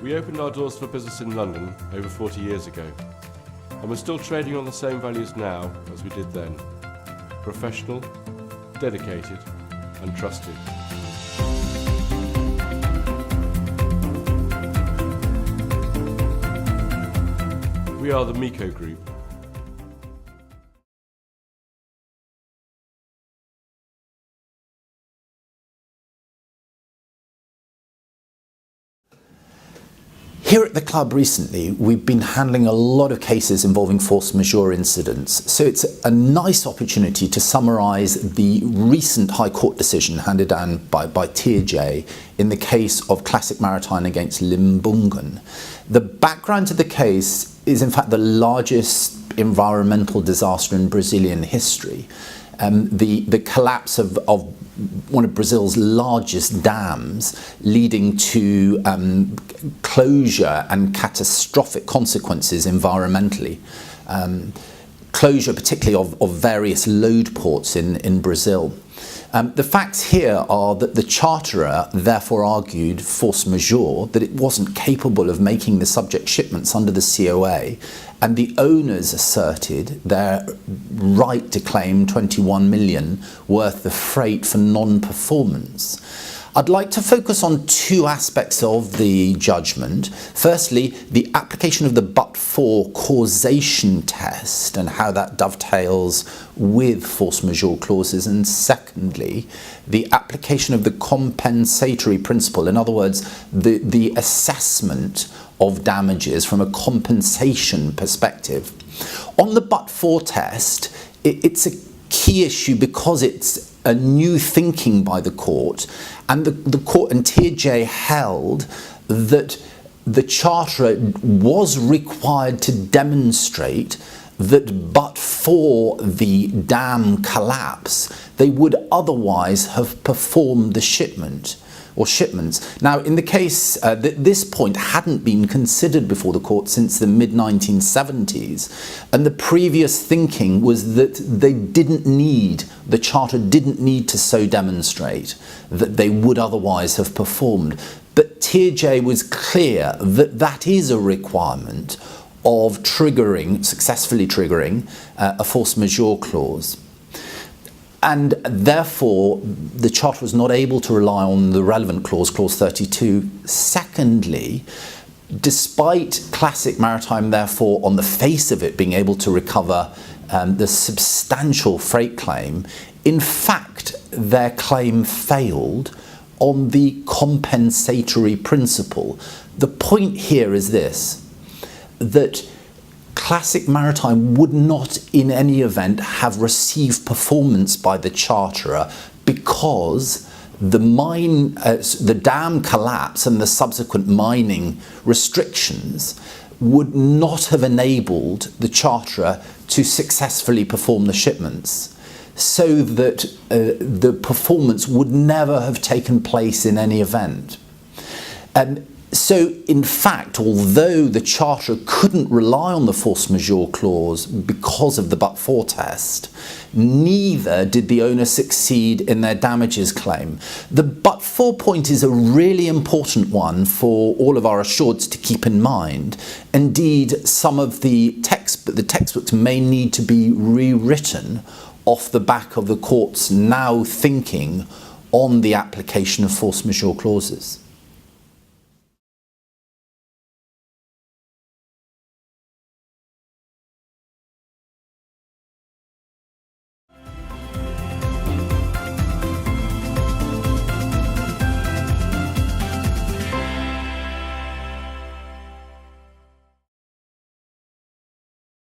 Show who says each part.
Speaker 1: We opened our doors for business in London over 40 years ago, and we're still trading on the same values now as we did then. Professional, dedicated, and trusted. We are the MECO Group.
Speaker 2: Here at the club recently, we've been handling a lot of cases involving force majeure incidents, so it's a nice opportunity to summarise the recent High Court decision handed down by TJ in the case of Classic Maritime against Limbungan. The background to the case is in fact the largest environmental disaster in Brazilian history. The collapse of one of Brazil's largest dams, leading to closure and catastrophic consequences environmentally. Closure particularly of various load ports in Brazil. The facts here are that the charterer therefore argued force majeure, that it wasn't capable of making the subject shipments under the COA, and the owners asserted their right to claim 21 million worth of freight for non-performance. I'd like to focus on two aspects of the judgment. Firstly, the application of the but-for causation test and how that dovetails with force majeure clauses, and secondly, the application of the compensatory principle, in other words, the assessment of damages from a compensation perspective. On the but-for test, it's a key issue because it's a new thinking by the court, and the court and TJ held that the charterer was required to demonstrate that but for the dam collapse, they would otherwise have performed the shipment or shipments. Now, in the case, this point hadn't been considered before the court since the mid-1970s, and the previous thinking was that the charter didn't need to so demonstrate that they would otherwise have performed. But TJ was clear that that is a requirement of successfully triggering a force majeure clause. And therefore, the charter was not able to rely on the relevant clause, clause 32. Secondly, despite Classic Maritime, therefore, on the face of it, being able to recover the substantial freight claim, in fact, their claim failed on the compensatory principle. The point here is this, that Classic Maritime would not in any event have received performance by the charterer because the dam collapse and the subsequent mining restrictions would not have enabled the charterer to successfully perform the shipments, so that the performance would never have taken place in any event. So, in fact, although the charterer couldn't rely on the force majeure clause because of the but-for test, neither did the owner succeed in their damages claim. The but-for point is a really important one for all of our assureds to keep in mind. Indeed, some of the textbooks may need to be rewritten off the back of the court's now thinking on the application of force majeure clauses.